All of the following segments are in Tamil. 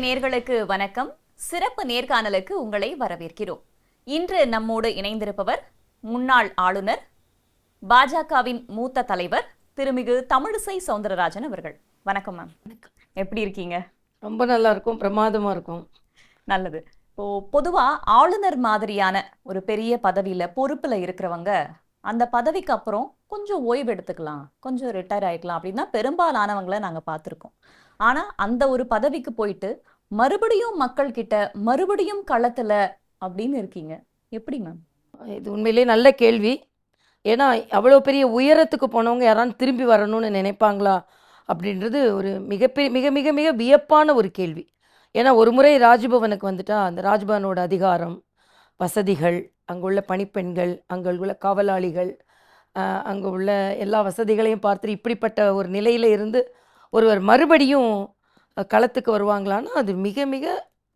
நேர்களுக்கு வணக்கம். சிறப்பு நேர்காணலுக்கு உங்களை வரவேற்கிறோம். இன்று நம்மோடு இணைந்திருப்பவர் முன்னாள் ஆளுநர், பாஜகவின் மூத்த தலைவர் திருமிகு தமிழிசை சவுந்தரராஜன் அவர்கள். வணக்கம் மேம். எப்படி இருக்கீங்க? ரொம்ப நல்லா இருக்கும், பிரமாதமா இருக்கும். நல்லது. இப்போ பொதுவா ஆளுநர் மாதிரியான ஒரு பெரிய பதவியில பொறுப்புல இருக்கிறவங்க அந்த பதவிக்கு அப்புறம் கொஞ்சம் ஓய்வு எடுத்துக்கலாம், கொஞ்சம் ரிட்டையர் ஆயிக்கலாம் அப்படின்னா பெரும்பாலானவங்களை நாங்க பார்த்துருக்கோம். ஆனா அந்த ஒரு பதவிக்கு போயிட்டு மறுபடியும் மக்கள் கிட்ட மறுபடியும் களத்துல அப்படின்னு இருக்கீங்க. எப்படி மேம்? இது உண்மையிலேயே நல்ல கேள்வி. ஏன்னா அவ்வளோ பெரிய உயரத்துக்கு போனவங்க யாரான்னு திரும்பி வரணும்னு நினைப்பாங்களா அப்படின்றது ஒரு மிகப்பெரிய மிக மிக மிக வியப்பான ஒரு கேள்வி. ஏன்னா ஒரு முறை ராஜ்பவனுக்கு வந்துட்டா அந்த ராஜ்பவனோட அதிகாரம், வசதிகள், அங்கே உள்ள பணிப்பெண்கள், அங்கே உள்ள காவலாளிகள், அங்கே உள்ள எல்லா வசதிகளையும் பார்த்துட்டு இப்படிப்பட்ட ஒரு நிலையில் இருந்து ஒருவர் மறுபடியும் களத்துக்கு வருவாங்களான்னா அது மிக மிக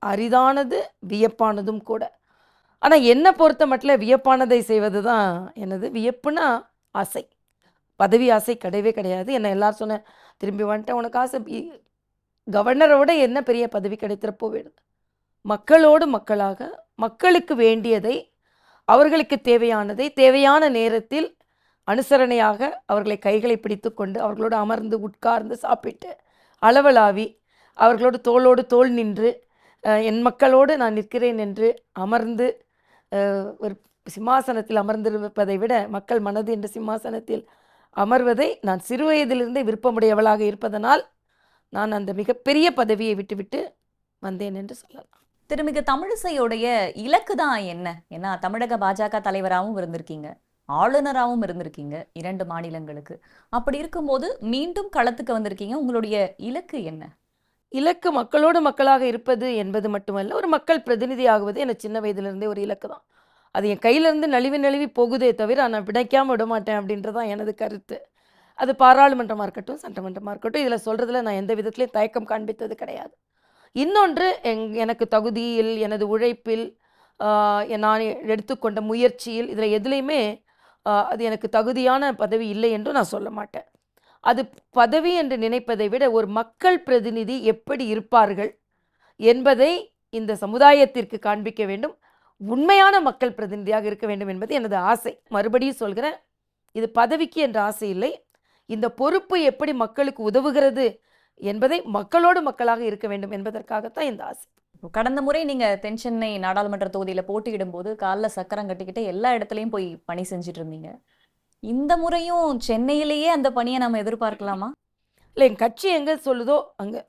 அரிதானது, வியப்பானதும் கூட. ஆனால் என்னை பொறுத்த மட்டும் வியப்பானதை செய்வது தான் என்னது. வியப்புனா ஆசை, பதவி ஆசை கிடையவே கிடையாது. என்ன எல்லாரும் சொன்ன திரும்பி வந்துட்டேன், உனக்கு ஆசை கவர்னரை விட என்ன பெரிய பதவி கிடைத்திருப்போ வேணும். மக்களோடு மக்களாக மக்களுக்கு வேண்டியதை, அவர்களுக்கு தேவையானதை தேவையான நேரத்தில் அனுசரணையாக அவர்களை கைகளை பிடித்து கொண்டு அவர்களோடு அமர்ந்து உட்கார்ந்து சாப்பிட்டு அளவலாவி அவர்களோடு தோளோடு தோள் நின்று என் மக்களோடு நான் நிற்கிறேன் என்று அமர்ந்து ஒரு சிம்மாசனத்தில் அமர்ந்திருப்பதை விட மக்கள் மனது என்ற சிம்மாசனத்தில் அமர்வதை நான் சிறுவயதிலிருந்தே விருப்பமுடையவளாக இருப்பதனால் நான் அந்த மிகப்பெரிய பதவியை விட்டுவிட்டு வந்தேன் என்று சொல்லலாம். திருமிகு தமிழிசையோடைய இலக்கு தான் என்ன? ஏன்னா தமிழக பாஜக தலைவராகவும் இருந்திருக்கீங்க, ஆளுநராகவும் இருந்திருக்கீங்க 2 மாநிலங்களுக்கு. அப்படி இருக்கும்போது மீண்டும் களத்துக்கு வந்திருக்கீங்க. உங்களுடைய இலக்கு என்ன? இலக்கு மக்களோடு மக்களாக இருப்பது என்பது மட்டுமல்ல, ஒரு மக்கள் பிரதிநிதி ஆகுவது எனக்கு சின்ன வயதிலிருந்தே ஒரு இலக்கு தான். அது என் கையிலேருந்து நழுவி நழுவி போகுதே தவிர நான் விடைக்காமல் விட மாட்டேன் அப்படின்றதான் எனது கருத்து. அது பாராளுமன்றமாக இருக்கட்டும், சட்டமன்றமாக இருக்கட்டும், இதில் சொல்கிறதுல நான் எந்த விதத்துலையும் தயக்கம் காண்பித்தது கிடையாது. இன்னொன்று, எனக்கு தகுதியில், எனது உழைப்பில், நான் எடுத்துக்கொண்ட முயற்சியில், இதில் எதுலேயுமே அது எனக்கு தகுதியான பதவி இல்லை என்று நான் சொல்ல மாட்டேன். அது பதவி என்று நினைப்பதை விட ஒரு மக்கள் பிரதிநிதி எப்படி இருப்பார்கள் என்பதை இந்த சமுதாயத்திற்கு காண்பிக்க வேண்டும். உண்மையான மக்கள் பிரதிநிதியாக இருக்க வேண்டும் என்பது எனது ஆசை. மறுபடியும் சொல்கிறேன், இது பதவிக்கு என்ற ஆசை இல்லை. இந்த பொறுப்பு எப்படி மக்களுக்கு உதவுகிறது என்பதை மக்களோடு மக்களாக இருக்க வேண்டும் என்பதற்காகத்தான் இந்த ஆசை. கடந்த முறை நீங்க தென் சென்னை நாடாளுமன்ற தொகுதியில போட்டியிடும் போது காலில் சக்கரம் கட்டிக்கிட்டு எல்லா இடத்துலையும் போய் பணி செஞ்சுட்டு இருந்தீங்க. இந்த முறையும் சென்னையிலேயே அந்த பணியை நம்ம எதிர்பார்க்கலாமா? இல்லை, என் கட்சி எங்கே சொல்லுதோ அங்கே,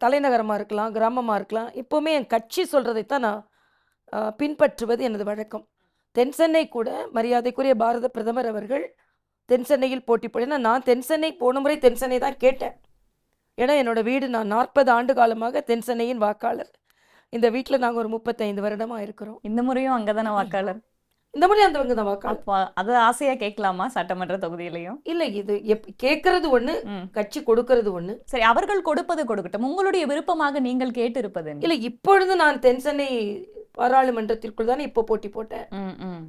தலைநகரமாக இருக்கலாம், கிராமமாக இருக்கலாம், எப்போவுமே என் கட்சி சொல்கிறதைத்தான் நான் பின்பற்றுவது எனது வழக்கம். தென் சென்னை கூட மரியாதைக்குரிய பாரத பிரதமர் அவர்கள் தென் சென்னையில் போட்டி போடனா நான் தென் சென்னை போன முறை தென் சென்னை தான் கேட்டேன். ஏன்னா என்னோட வீடு, நான் 40 ஆண்டு காலமாக தென் சென்னையின் வாக்காளர். இந்த வீட்டில் நாங்கள் ஒரு 35 வருடமாக இருக்கிறோம். இந்த முறையும் அங்கே தானே வாக்காளர்? இந்த முறை அந்த தான் வாக்காளர். அது ஆசையா கேட்கலாமா சட்டமன்ற தொகுதியிலையும்? இல்லை, இது கேட்கறது ஒன்று, கட்சி கொடுக்கறது ஒன்று. சரி, அவர்கள் கொடுப்பது கொடுக்கட்டும். உங்களுடைய விருப்பமாக நீங்கள் கேட்டு இருப்பது இல்லை. இப்பொழுது நான் தென் சென்னை பாராளுமன்றத்திற்குள் தானே இப்போ போட்டி போட்டேன்.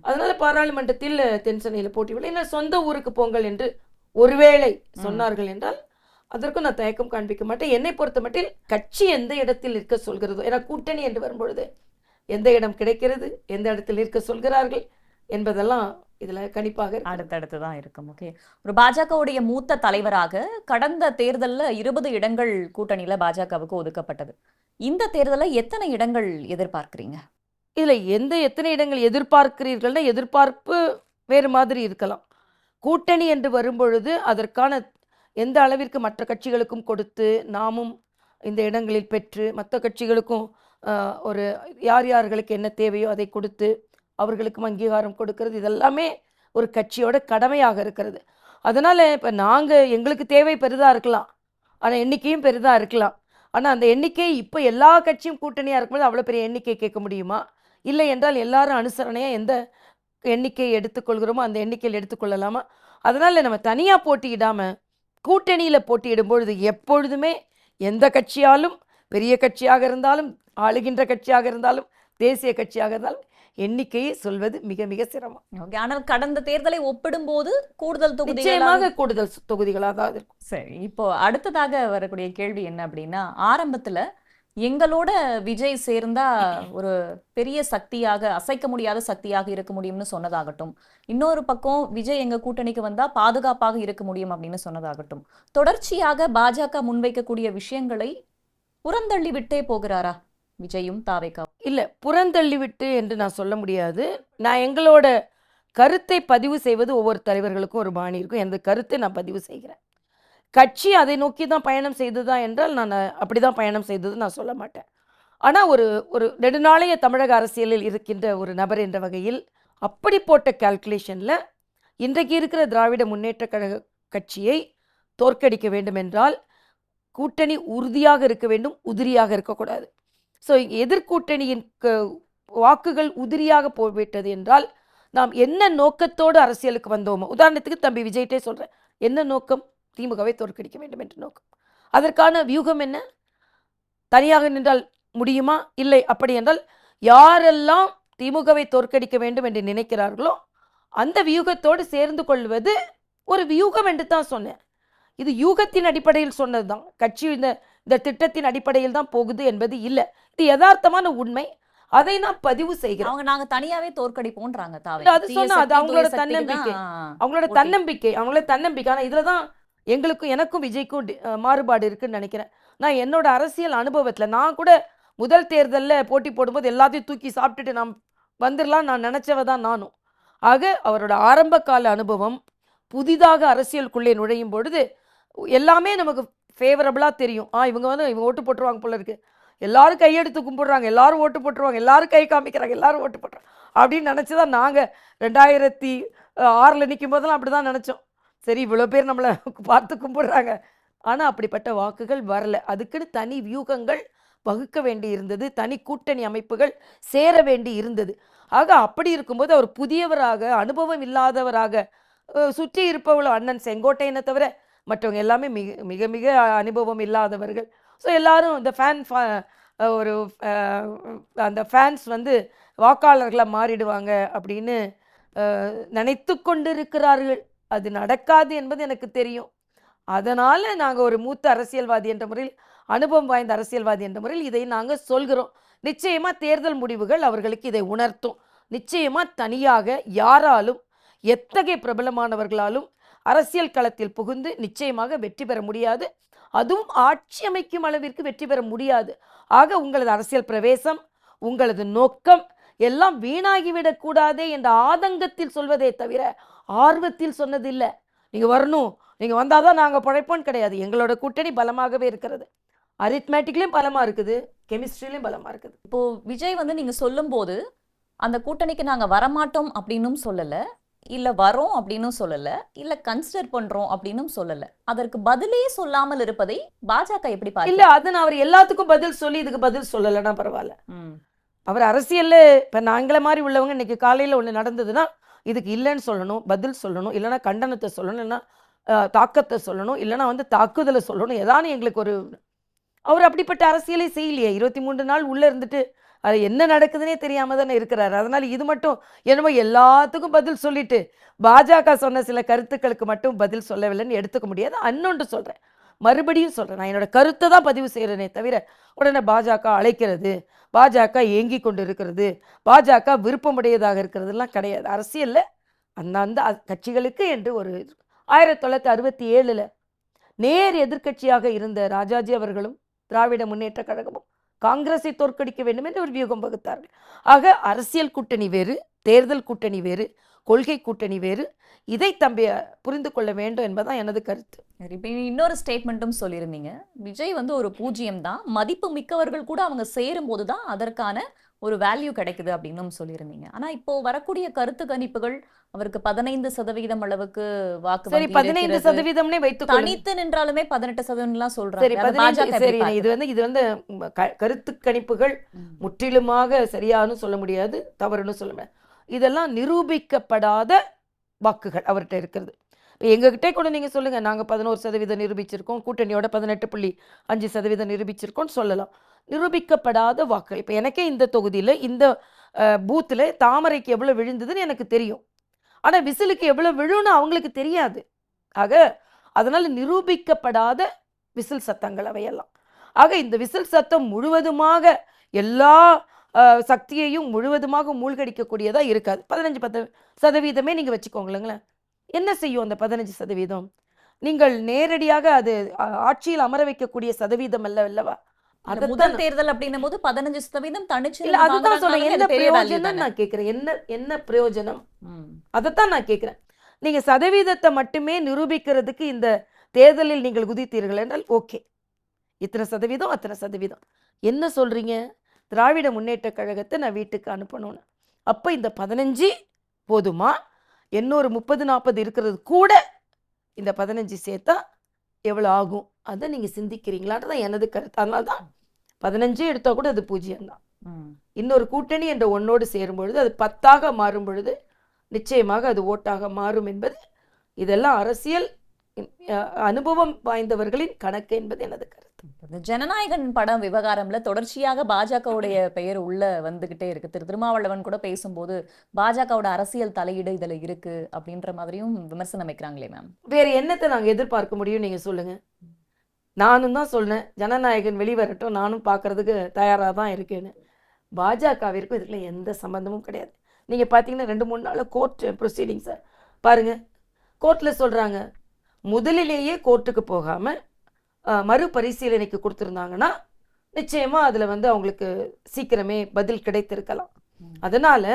அதனால பாராளுமன்றத்தில் தென் சென்னையில் போட்டி போடல. என்ன சொந்த ஊருக்கு போங்கள் என்று ஒருவேளை சொன்னார்கள் என்றால் அதற்கும் நான் தயக்கம் காண்பிக்க மாட்டேன். என்னை பொறுத்த மட்டில் கட்சி எந்த இடத்தில் இருக்க சொல்கிறதோ, ஏன்னா கூட்டணி என்று வரும்பொழுது எந்த இடம் கிடைக்கிறது, எந்த இடத்தில் இருக்க சொல்கிறார்கள் என்பதெல்லாம் இதுல கணிப்பாக அடுத்தடுத்து தான் இருக்கும். ஓகே, ஒரு பாஜகவுடைய மூத்த தலைவராக கடந்த தேர்தலில் 20 இடங்கள் கூட்டணியில பாஜகவுக்கு ஒதுக்கப்பட்டது. இந்த தேர்தலில் எத்தனை இடங்கள் எதிர்பார்க்கிறீங்க? இதுல எத்தனை இடங்கள் எதிர்பார்க்கிறீர்கள்னா, எதிர்பார்ப்பு வேறு மாதிரி இருக்கலாம். கூட்டணி என்று வரும்பொழுது அதற்கான எந்த அளவிற்கு மற்ற கட்சிகளுக்கும் கொடுத்து நாமும் இந்த இடங்களில் பெற்று மற்ற கட்சிகளுக்கும் ஒரு யார்களுக்கு என்ன தேவையோ அதை கொடுத்து அவர்களுக்கும் அங்கீகாரம் கொடுக்கறது, இதெல்லாமே ஒரு கட்சியோட கடமையாக இருக்கிறது. அதனால் இப்போ எங்களுக்கு தேவை பெரிதாக இருக்கலாம், ஆனால் எண்ணிக்கையும் பெரிதாக இருக்கலாம். ஆனால் அந்த எண்ணிக்கை இப்போ எல்லா கட்சியும் கூட்டணியாக இருக்கும்போது அவ்வளோ பெரிய எண்ணிக்கை கேட்க முடியுமா? இல்லை என்றால் எல்லாரும் அனுசரணையாக எந்த எண்ணிக்கையை எடுத்துக்கொள்கிறோமோ அந்த எண்ணிக்கையில் எடுத்துக்கொள்ளலாமா? அதனால் நம்ம தனியாக போட்டியிடாமல் கூட்டணியில் போட்டியிடும்பொழுது எப்பொழுதுமே எந்த கட்சியாலும், பெரிய கட்சியாக இருந்தாலும், ஆளுகின்ற கட்சியாக இருந்தாலும், தேசிய கட்சியாக இருந்தாலும், எண்ணிக்கையை சொல்வது மிக மிக சிரமம். ஓகே. ஆனால் கடந்த தேர்தலை ஒப்பிடும்போது கூடுதல் தொகுதிகளாக நிச்சயமாக கூடுதல் தொகுதிகளாக தான் இருக்கும். சரி. இப்போ அடுத்ததாக வரக்கூடிய கேள்வி என்ன அப்படின்னா, ஆரம்பத்துல எங்களோட விஜய் சேர்ந்தா ஒரு பெரிய சக்தியாக, அசைக்க முடியாத சக்தியாக இருக்க முடியும்னு சொன்னதாகட்டும், இன்னொரு பக்கம் விஜய் எங்க கூட்டணிக்கு வந்தா பாதுகாப்பாக இருக்க முடியும் அப்படின்னு சொன்னதாகட்டும், தொடர்ச்சியாக பாஜக முன்வைக்கக்கூடிய விஷயங்களை புறந்தள்ளி விட்டே போகிறாரா விஜயும் தாவேகா? இல்லை, புறந்தள்ளிவிட்டு என்று நான் சொல்ல முடியாது. நான் எங்களோட கருத்தை பதிவு செய்வது ஒவ்வொரு தலைவர்களுக்கும் ஒரு பாணி இருக்கும். எனது கருத்தை நான் பதிவு செய்கிறேன். கட்சி அதை நோக்கி தான் பயணம் செய்ததா என்றால் நான் அப்படி தான் பயணம் செய்தது நான் சொல்ல மாட்டேன். ஆனால் ஒரு ஒரு நெடுநாளைய தமிழக அரசியலில் இருக்கின்ற ஒரு நபர் என்ற வகையில் அப்படி போட்ட கால்குலேஷனில் இன்றைக்கு இருக்கிற திராவிட முன்னேற்ற கழக கட்சியை தோற்கடிக்க வேண்டும் என்றால் கூட்டணி உறுதியாக இருக்க வேண்டும், உதிரியாக இருக்கக்கூடாது. ஸோ எதிர்கூட்டணியின் வாக்குகள் உதிரியாக போய்விட்டது என்றால் நாம் என்ன நோக்கத்தோடு அரசியலுக்கு வந்தோமோ, உதாரணத்துக்கு தம்பி விஜய்கிட்டே சொல்கிறேன், என்ன நோக்கம்? திமுகவை தோற்கடிக்க வேண்டும் என்ற நோக்கம். அதற்கான வியூகம் என்ன? தனியாக நின்றால் முடியுமா? இல்லை. அப்படி என்றால் யாரெல்லாம் திமுகவை தோற்கடிக்க வேண்டும் என்று நினைக்கிறார்களோ அந்த வியூகத்தோடு சேர்ந்து கொள்வது ஒரு வியூகம் என்று தான் சொன்னேன். இது யூகத்தின் அடிப்படையில் சொன்னது தான். கட்சி இந்த திட்டத்தின் அடிப்படையில் தான் போகுது என்பது இல்லை. இது யதார்த்தமான உண்மை. அதை நான் பதிவு செய்கிறேன். அவங்க நாங்க தனியாவே தோற்கடிப்போன்றாங்க தாவே. அது சொன்னா அது அவங்களோட தன்னம்பிக்கை, அவங்களோட தன்னம்பிக்கை. ஆனால் இதில் தான் எங்களுக்கும் எனக்கும் விஜய்க்கும் மாறுபாடு இருக்குன்னு நினைக்கிறேன். நான் என்னோட அரசியல் அனுபவத்தில் நான் கூட முதல் தேர்தலில் போட்டி போடும்போது எல்லாத்தையும் தூக்கி சாப்பிட்டுட்டு நான் வந்துடலாம் நான் நினச்சவ தான் நானும். ஆக அவரோட ஆரம்ப கால அனுபவம் புதிதாக அரசியலுக்குள்ளே நுழையும் பொழுது எல்லாமே நமக்கு ஃபேவரபுளாக தெரியும். இவங்க ஓட்டு போட்டுருவாங்க போல இருக்கு, எல்லாரும் கையெடுத்து கும்பிடுறாங்க, எல்லாரும் ஓட்டு போட்டுருவாங்க, எல்லாரும் கை காமிக்கிறாங்க, எல்லாரும் ஓட்டு போட்டுறாங்க அப்படின்னு நினச்சி தான் நாங்கள் 2006 நிற்கும் போதெல்லாம் அப்படி தான் நினச்சோம். சரி, இவ்வளோ பேர் நம்மளை பார்த்து கும்பிடுறாங்க. ஆனால் அப்படிப்பட்ட வாக்குகள் வரல. அதுக்குன்னு தனி வியூகங்கள் வகுக்க வேண்டி இருந்தது, தனி கூட்டணி அமைப்புகள் சேர வேண்டி இருந்தது. ஆக அப்படி இருக்கும்போது அவர் புதியவராக, அனுபவம் இல்லாதவராக, சுற்றி இருப்பவளோ அண்ணன் செங்கோட்டையனை தவிர மற்றவங்க எல்லாமே மிக மிக மிக அனுபவம் இல்லாதவர்கள். ஸோ எல்லாரும் இந்த அந்த ஃபேன்ஸ் வாக்காளர்களாக மாறிடுவாங்க அப்படின்னு நினைத்து கொண்டிருக்கிறார்கள். அது நடக்காது என்பது எனக்கு தெரியும். அதனால் நாங்கள் ஒரு மூத்த அரசியல்வாதி என்ற முறையில், அனுபவம் வாய்ந்த அரசியல்வாதி என்ற முறையில் இதை நாங்கள் சொல்கிறோம். நிச்சயமாக தேர்தல் முடிவுகள் அவர்களுக்கு இதை உணர்த்தும். நிச்சயமாக தனியாக யாராலும், எத்தகைய பிரபலமானவர்களாலும் அரசியல் களத்தில் புகுந்து நிச்சயமாக வெற்றி பெற முடியாது. அதுவும் ஆட்சி அமைக்கும் அளவிற்கு வெற்றி பெற முடியாது. ஆக உங்களது அரசியல் பிரவேசம், உங்களது நோக்கம் எல்லாம் வீணாகிவிடக்கூடாதே என்ற ஆதங்கத்தில் சொல்வதே தவிர ஆர்வத்தில் சொன்னதில்லை. நீங்கள் வரணும், நீங்கள் வந்தால் தான் நாங்கள் பழைப்போம் கிடையாது. எங்களோட கூட்டணி பலமாகவே இருக்கிறது. அரித்மேட்டிக்லேயும் பலமாக இருக்குது, கெமிஸ்ட்ரிலையும் பலமாக இருக்குது. இப்போ விஜய் நீங்க சொல்லும்போது அந்த கூட்டணிக்கு நாங்க வரமாட்டோம் அப்படின்னும் சொல்லல, இல்ல வரோம் அப்படின்னும் சொல்லல, இல்ல கன்சிடர் பண்றோம் அப்படின்னும் சொல்லல. அதற்கு பதிலே சொல்லாமல் இருப்பதை பாஜக எப்படி பாருங்க? இல்ல, அது நான் அவர் எல்லாத்துக்கும் பதில் சொல்லி இதுக்கு பதில் சொல்லலைன்னா பரவாயில்ல. அவர் அரசியல்ல இப்ப நாங்கள மாதிரி உள்ளவங்க இன்னைக்கு காலையில ஒண்ணு நடந்ததுன்னா இதுக்கு இல்லைன்னு சொல்லணும், பதில் சொல்லணும், இல்லைன்னா கண்டனத்தை சொல்லணும், இல்லைன்னா தாக்கத்தை சொல்லணும், இல்லைன்னா தாக்குதலை சொல்லணும். ஏதானு எங்களுக்கு ஒரு அவர் அப்படிப்பட்ட அரசியலே செய்யலையே. 23 நாள் உள்ள இருந்துட்டு அது என்ன நடக்குதுன்னே தெரியாம தானே இருக்கிறாரு. அதனால இது மட்டும் என்னமோ எல்லாத்துக்கும் பதில் சொல்லிட்டு பாஜக சொன்ன சில கருத்துக்களுக்கு மட்டும் பதில் சொல்லவில்லைன்னு எடுத்துக்க முடியாது. அன்னொன்று சொல்றேன், மறுபடியும் சொல்றேன், நான் என்னோட கருத்தை தான் பதிவு செய்கிறேனே தவிர உடனே பாஜக அழைக்கிறது, பாஜக ஏங்கி கொண்டு இருக்கிறது, பாஜக விருப்பமுடையதாக இருக்கிறதுலாம் கிடையாது. அரசியல்ல அந்த கட்சிகளுக்கு என்று ஒரு 1967 நேர் எதிர்க்கட்சியாக இருந்த ராஜாஜி அவர்களும் திராவிட முன்னேற்ற கழகமும் காங்கிரஸை தோற்கடிக்க வேண்டும் என்று ஒரு வியூகம் வகுத்தார்கள். ஆக அரசியல் கூட்டணி வேறு, தேர்தல் கூட்டணி வேறு, கொள்கை கூட்டணி வேறு. இதை தம்பி புரிந்து கொள்ள வேண்டும் என்பதுதான் எனது கருத்து. இப்போ இன்னொரு ஸ்டேட்மெண்ட்டும் சொல்லியிருந்தீங்க, விஜய் ஒரு 0 தான், மதிப்பு மிக்கவர்கள் கூட அவங்க சேரும் போதுதான் அதற்கான ஒரு வேல்யூ கிடைக்குது அப்படின்னு சொல்லியிருந்தீங்க. ஆனா இப்போ வரக்கூடிய கருத்து கணிப்புகள் அவருக்கு 15% அளவுக்கு வாக்கு சரி, 15% வைத்து தனித்து நின்றாலுமே 18% சொல்றாங்க. சரி, இது கருத்து கணிப்புகள் முற்றிலுமாக சரியானு சொல்ல முடியாது, தவறுன்னு சொல்ல முடியாது. இதெல்லாம் நிரூபிக்கப்படாத வாக்குகள் அவர்கிட்ட இருக்கிறது. எங்ககிட்ட கூட நீங்க சொல்லுங்க, நாங்க 11% நிரூபிச்சிருக்கோம், கூட்டணியோட 18.5% நிரூபிச்சிருக்கோம் சொல்லலாம். நிரூபிக்கப்படாத வாக்குகள். இப்போ எனக்கே இந்த தொகுதியில் இந்த பூத்தில் தாமரைக்கு எவ்வளோ விழுந்ததுன்னு எனக்கு தெரியும். ஆனால் விசிலுக்கு எவ்வளோ விழுன்னு அவங்களுக்கு தெரியாது. ஆக அதனால் நிரூபிக்கப்படாத விசில் சத்தங்கள் அவையெல்லாம். ஆக இந்த விசில் சத்தம் முழுவதுமாக எல்லா சக்தியையும் முழுவதுமாக மூழ்கடிக்கக்கூடியதாக இருக்காது. 15% நீங்கள் வச்சுக்கோங்களேங்களேன். என்ன செய்யும் அந்த 15%? நீங்கள் நேரடியாக அது ஆட்சியில் அமர வைக்கக்கூடிய சதவீதம் அல்லவா? முதல் தேர்தல் அப்படின்னும் போது 15% தனிச்சு இல்ல, அதுதான் சொல்றேன். என்ன பிரயோஜனம் நான் கேட்கிறேன். என்ன பிரயோஜனம்? அதைத்தான் நான் கேட்கிறேன். நீங்க சதவீதத்தை மட்டுமே நிரூபிக்கிறதுக்கு இந்த தேர்தலில் நீங்கள் குதித்தீர்கள் என்றால் ஓகே, இத்தனை சதவீதம் அத்தனை சதவீதம். என்ன சொல்றீங்க? திராவிட முன்னேற்ற கழகத்தை நான் வீட்டுக்கு அனுப்பணும்னு. அப்போ இந்த 15 போதுமா? இன்னொரு 30-40 இருக்கிறது கூட இந்த 15 சேர்த்தா எவ்வளோ ஆகும்? அதை நீங்கள் சிந்திக்கிறீங்களான்றதான் எனது கருத்து. அதனால தான் 15 எடுத்தால் கூட அது 0 தான். இன்னொரு கூட்டணி என்ற ஒன்னோடு சேரும் பொழுது அது 10ஆக மாறும் பொழுது நிச்சயமாக அது ஓட்டாக மாறும் என்பது இதெல்லாம் அரசியல் அனுபவம் வாய்ந்தவர்களின் கணக்கு என்பது எனது கருத்து. ஜனநாயகன் படம் விவகாரம்ல தொடர்ச்சியாக பாஜகவுடைய பெயர் உள்ள வந்துகிட்டே இருக்கு. திருமாவளவன் கூட பேசும்போது பாஜகவோட அரசியல் தலையீடு இதுல இருக்கு அப்படின்ற மாதிரியும் விமர்சனம் வைக்கிறாங்களே மேம். வேற என்னத்தை நாங்க எதிர்பார்க்க முடியும்? நீங்க சொல்லுங்க. நானும் தான் சொன்னேன், ஜனநாயகன் வெளிவரட்டும், நானும் பார்க்கறதுக்கு தயாராக தான் இருக்கேன்னு. பாஜகவிற்கும் இதுல எந்த சம்பந்தமும் கிடையாது. நீங்க பார்த்தீங்கன்னா 2-3 நாள் கோர்ட் ப்ரொசீடிங்ஸை பாருங்க. கோர்ட்டில் சொல்றாங்க, முதலிலேயே கோர்ட்டுக்கு போகாம மறுபரிசீலனைக்கு கொடுத்துருந்தாங்கன்னா நிச்சயமா அதுல அவங்களுக்கு சீக்கிரமே பதில் கிடைத்திருக்கலாம். அதனால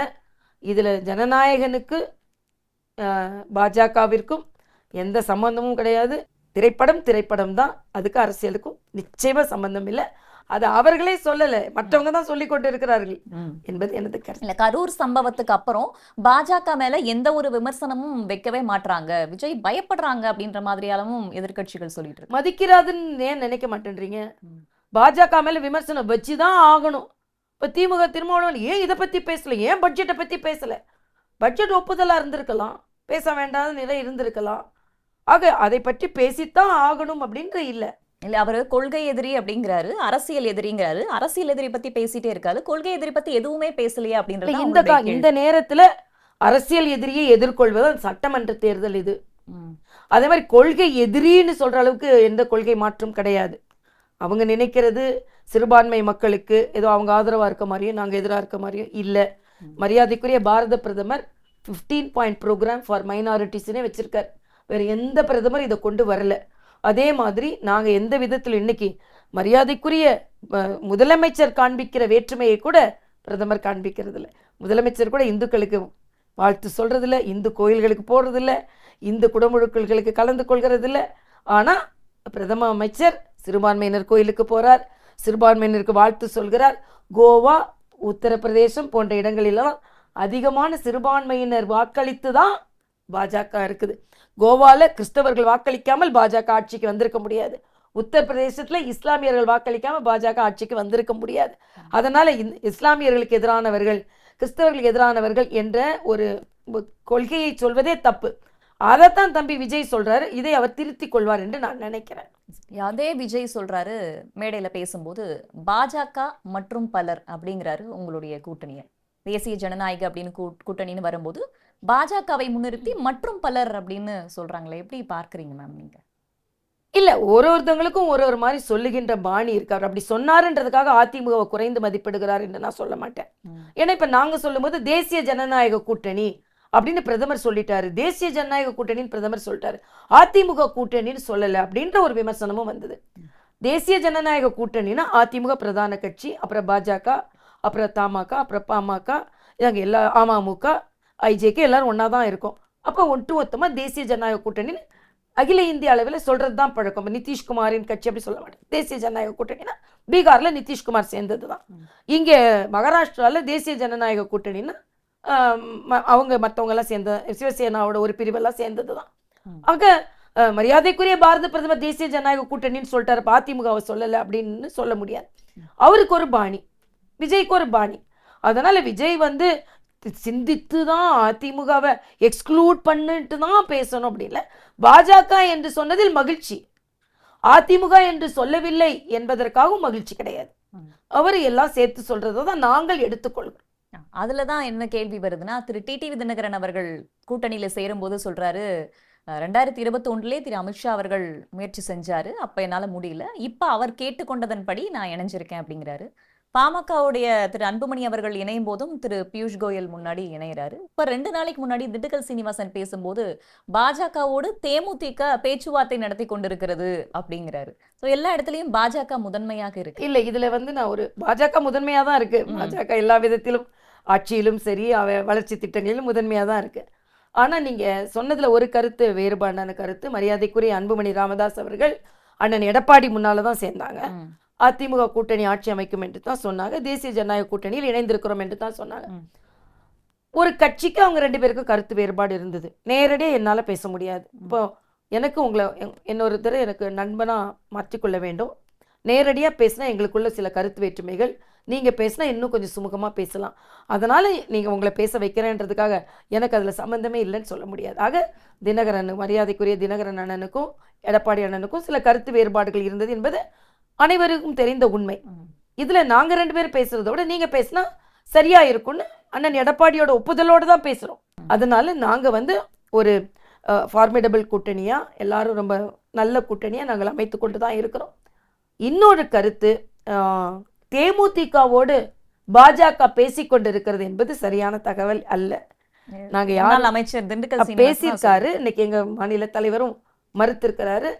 இதுல ஜனநாயகனுக்கு பாஜகவிற்கும் எந்த சம்பந்தமும் கிடையாது. திரைப்படம் தான், அதுக்கு அரசியலுக்கும் நிச்சயமா சம்பந்தம் இல்லை. அது அவர்களே சொல்லல, மற்றவங்க தான் சொல்லி கொண்டு இருக்கிறார்கள் என்பது எனது கருத்து. இல்ல, கரூர் சம்பவத்துக்கு அப்புறம் பாஜக மேல எந்த ஒரு விமர்சனமும் வைக்கவே மாட்டாங்க, விஜய் பயப்படுறாங்க அப்படின்ற மாதிரியாலும் எதிர்கட்சிகள் சொல்லிட்டு இருக்கு. மதிக்கிறாதுன்னு ஏன் நினைக்க மாட்டேன்றீங்க? பாஜக மேல விமர்சனம் வச்சுதான் ஆகணும். இப்ப திமுக திருமாவளவன் ஏன் இதை பத்தி பேசல, ஏன் பட்ஜெட்டை பத்தி பேசல? பட்ஜெட் ஒப்புதலா இருந்திருக்கலாம், பேச வேண்டாத நிலை இருந்திருக்கலாம். ஆக அதை பற்றி பேசித்தான் ஆகணும் அப்படின்ற இல்லை. இல்ல, அவரு கொள்கை எதிரி அப்படிங்கிறாரு, அரசியல் எதிரிங்கிறாரு. அரசியல் எதிரி பத்தி பேசிட்டே இருக்காரு, கொள்கை எதிரி பத்தி எதுவுமே பேசலையே அப்படின்றது. இந்த நேரத்துல அரசியல் எதிரியை எதிர்கொள்வது சட்டமன்ற தேர்தல் இது. அதே மாதிரி கொள்கை எதிரின்னு சொல்ற அளவுக்கு எந்த கொள்கை மாற்றம் கிடையாது. அவங்க நினைக்கிறது சிறுபான்மை மக்களுக்கு ஏதோ அவங்க ஆதரவா இருக்க மாதிரியும் நாங்க எதிராக இருக்க மாதிரியும் இல்லை. மரியாதைக்குரிய பாரத பிரதமர் 15 பாயிண்ட் ப்ரோக்ராம் ஃபார் மைனாரிட்டிஸ்னே வச்சிருக்காரு. வேற எந்த பிரதமர் இதை கொண்டு வரல. அதே மாதிரி நாங்கள் எந்த விதத்தில் இன்னைக்கு மரியாதைக்குரிய முதலமைச்சர் காண்பிக்கிற வேற்றுமையை கூட பிரதமர் காண்பிக்கிறது இல்லை. முதலமைச்சர் கூட இந்துக்களுக்கு வாழ்த்து சொல்றதில்ல, இந்து கோயில்களுக்கு போடுறதில்ல, இந்து குடமுழுக்கல்களுக்கு கலந்து கொள்கிறதில்ல. ஆனால் பிரதம அமைச்சர் சிறுபான்மையினர் கோயிலுக்கு போறார், சிறுபான்மையினருக்கு வாழ்த்து சொல்கிறார். கோவா, உத்தரப்பிரதேசம் போன்ற இடங்களெல்லாம் அதிகமான சிறுபான்மையினர் வாக்களித்து தான் பாஜக இருக்குது. கோவால கிறிஸ்தவர்கள் வாக்களிக்காமல் பாஜக ஆட்சிக்கு வந்திருக்க முடியாது. உத்தரப்பிரதேசத்துல இஸ்லாமியர்கள் வாக்களிக்காம பாஜக ஆட்சிக்கு வந்திருக்க முடியாது. அதனால இஸ்லாமியர்களுக்கு எதிரானவர்கள், கிறிஸ்தவர்களுக்கு எதிரானவர்கள் என்ற ஒரு கொள்கையை சொல்வதே தப்பு. அதைத்தான் தம்பி விஜய் சொல்றாரு. இதை அவர் திருத்திக் கொள்வார் என்று நான் நினைக்கிறேன். அதே விஜய் சொல்றாரு மேடையில பேசும்போது, பாஜக மற்றும் பலர் அப்படிங்கிறாரு உங்களுடைய கூட்டணியை. தேசிய ஜனநாயக அப்படின்னு கூட்டணின்னு வரும்போது பாஜகவை முன்னிறுத்தி மற்றும் பலர் அப்படின்னு சொல்றாங்களே, எப்படி பார்க்கறீங்க மேம் நீங்க? இல்ல, ஒருத்தவங்களுக்கும் ஒரு மாதிரி சொல்லுகின்ற பாணி இருக்காரு. அப்படி சொன்னாருன்றதுக்காக அதிமுகவை குறைந்து மதிப்பிடுகிறார் என்று நான் சொல்ல மாட்டேன். ஏன்னா இப்ப நாங்க சொல்லும் போது தேசிய ஜனநாயக கூட்டணி அப்படின்னு பிரதமர் சொல்லிட்டாரு, தேசிய ஜனநாயக கூட்டணின்னு பிரதமர் சொல்லிட்டாரு, அதிமுக கூட்டணின்னு சொல்லல அப்படின்ற ஒரு விமர்சனமும் வந்தது. தேசிய ஜனநாயக கூட்டணினா அதிமுக பிரதான கட்சி, அப்புறம் பாஜக, அப்புறம் தமாக, அப்புறம் பாமக, இவங்க எல்லா அமமுக, ஐஜேக்கு எல்லாரும் ஒன்னா தான் இருக்கும். அப்போ ஒட்டுமொத்தமா தேசிய ஜனநாயக கூட்டணி அகில இந்திய அளவில் சொல்றது தான் பழக்கம். நிதிஷ்குமாரின் கட்சி அப்படி சொல்ல மாட்டேன். தேசிய ஜனநாயக கூட்டணினா பீகார்ல நிதிஷ்குமார் சேர்ந்தது தான். இங்கே மகாராஷ்டிரால தேசிய ஜனநாயக கூட்டணின்னா அவங்க மற்றவங்க எல்லாம் சேர்ந்த சிவசேனாவோட ஒரு பிரிவெல்லாம் சேர்ந்தது தான். ஆக மரியாதைக்குரிய பாரத பிரதமர் தேசிய ஜனநாயக கூட்டணின்னு சொல்லிட்டாரு, அதிமுகவை சொல்லலை அப்படின்னு சொல்ல முடியாது. அவருக்கு ஒரு பாணி, விஜய்க்கு ஒரு பாணி. அதனால விஜய் சிந்தித்து தான் அதிமுகவை எக்ஸ்க்ளூட் பண்ணிட்டு தான் பேசணும் அப்படி இல்லை. பாஜக என்று சொன்னதில் மகிழ்ச்சி, அதிமுக என்று சொல்லவில்லை என்பதற்காகவும் மகிழ்ச்சி கிடையாது. அவர் எல்லாம் சேர்த்து சொல்றதை தான் நாங்கள் எடுத்துக்கொள்கிறோம். அதுலதான் என்ன கேள்வி வருதுன்னா, திரு டிடிவி தினகரன் அவர்கள் கூட்டணியில சேரும்போது சொல்றாரு, 2021 திரு அமித்ஷா அவர்கள் முயற்சி செஞ்சாரு. அப்ப என்னால முடியல. இப்ப அவர் கேட்டுக்கொண்டதன்படி நான் இணைஞ்சிருக்கேன் அப்படிங்கிறாரு. பாமகவுடைய திரு அன்புமணி அவர்கள் இணையும் போதும் திரு பியூஷ் கோயல் முன்னாடி இணையறாரு. இப்ப 2 நாளைக்கு முன்னாடி திண்டுக்கல் சீனிவாசன் பேசும்போது, பாஜகவோடு தேமுதிக பேச்சுவார்த்தை நடத்தி கொண்டிருக்கிறது அப்படிங்கிறாரு. சோ எல்லா இடத்துலயும் பாஜக முதன்மையாக இருக்கு. இல்ல இதுல நான் ஒரு பாஜக முதன்மையா தான் இருக்கு. பாஜக எல்லா விதத்திலும் ஆட்சியிலும் சரி வளர்ச்சி திட்டங்களிலும் முதன்மையா தான் இருக்கு. ஆனா நீங்க சொன்னதுல ஒரு கருத்து வேறுபாடான கருத்து. மரியாதைக்குரிய அன்புமணி ராமதாஸ் அவர்கள் அண்ணன் எடப்பாடி முன்னால தான் சேர்ந்தாங்க. அதிமுக கூட்டணி ஆட்சி அமைக்கும் என்று தான் சொன்னாங்க. தேசிய ஜனநாயக கூட்டணியில் இணைந்திருக்கிறோம் என்று தான் சொன்னாங்க. ஒரு கட்சிக்கு அவங்க 2 பேருக்கும் கருத்து வேறுபாடு இருந்தது. நேரடியாக என்னால் பேச முடியாது. இப்போ எனக்கு உங்களை இன்னொருத்தர் எனக்கு நண்பனா மாற்றிக்கொள்ள வேண்டும். நேரடியாக பேசினா எங்களுக்குள்ள சில கருத்து வேற்றுமைகள், நீங்கள் பேசினா இன்னும் கொஞ்சம் சுமூகமாக பேசலாம். அதனால் நீங்கள் உங்களை பேச வைக்கிறேன்றதுக்காக எனக்கு அதில் சம்மந்தமே இல்லைன்னு சொல்ல முடியாது. ஆக தினகரன் மரியாதைக்குரிய தினகரன் அண்ணனுக்கும் எடப்பாடி அண்ணனுக்கும் சில கருத்து வேறுபாடுகள் இருந்தது என்பது அனைவருக்கும் தெரிந்த உண்மை. இதுல நாங்க 2 பேரும் பேசுறத விட நீங்க பேசினா சரியா இருக்கும்னு அண்ணன் எடப்பாடியோட ஒப்புதலோடு தான் பேசுறோம். அதனால நாங்க ஒரு ஃபார்மிடபிள் கூட்டணியா, எல்லாரும் ரொம்ப நல்ல கூட்டணியா நாங்கள் அமைத்து கொண்டு தான் இருக்கிறோம். இன்னொரு கருத்து, தேமுதிகவோடு பாஜக பேசிக்கொண்டு இருக்கிறது என்பது சரியான தகவல் அல்ல. நாங்க யார் அமைச்சர் திண்டுக்கல் பேசியிருக்காரு, இன்னைக்கு எங்க மாநில தலைவரும் மறுத்திருக்கிறாரு,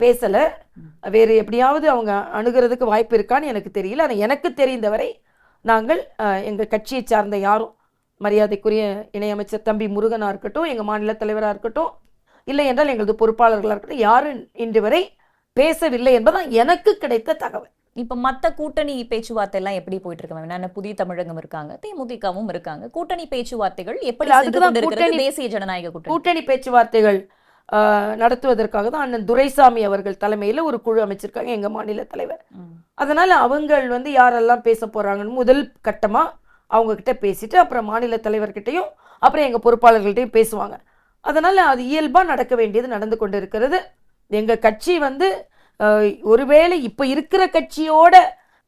பேசல. வேறு எப்படியாவது அவங்க அணுகிறதுக்கு வாய்ப்பு இருக்கான்னு எனக்கு தெரியல. ஆனால் எனக்கு தெரிந்தவரை நாங்கள் எங்கள் கட்சியை சார்ந்த யாரும், மரியாதைக்குரிய இணையமைச்சர் தம்பி முருகனாக இருக்கட்டும், எங்கள் மாநில தலைவராக இருக்கட்டும், இல்லை என்றால் எங்களது பொறுப்பாளர்களாக இருக்கட்டும், யாரும் இன்று வரை பேசவில்லை என்பதுதான் எனக்கு கிடைத்த தகவல். இப்ப மத்த கூட்டணி பேச்சுவார்த்தை எல்லாம் எப்படி போயிட்டு இருக்கு? புதிய தமிழகம் இருக்காங்க, தேமுதிகவும் இருக்காங்க. கூட்டணி பேச்சுவார்த்தைகள் எப்படி தேசிய ஜனநாயக கூட்டணி பேச்சுவார்த்தைகள் நடத்துவதற்காக தான் அண்ணன் துரைசாமி அவர்கள் தலைமையில் ஒரு குழு அமைச்சிருக்காங்க எங்க மாநில தலைவர். அதனால அவங்க யாரெல்லாம் பேச போறாங்கன்னு முதல் கட்டமா அவங்க கிட்ட பேசிட்டு அப்புறம் மாநில தலைவர்கிட்டையும் அப்புறம் எங்க பொறுப்பாளர்கள்ட்டையும் பேசுவாங்க. அதனால அது இயல்பா நடக்க வேண்டியது நடந்து கொண்டு இருக்கிறது. எங்க கட்சி ஒருவேளை இப்ப இருக்கிற கட்சியோட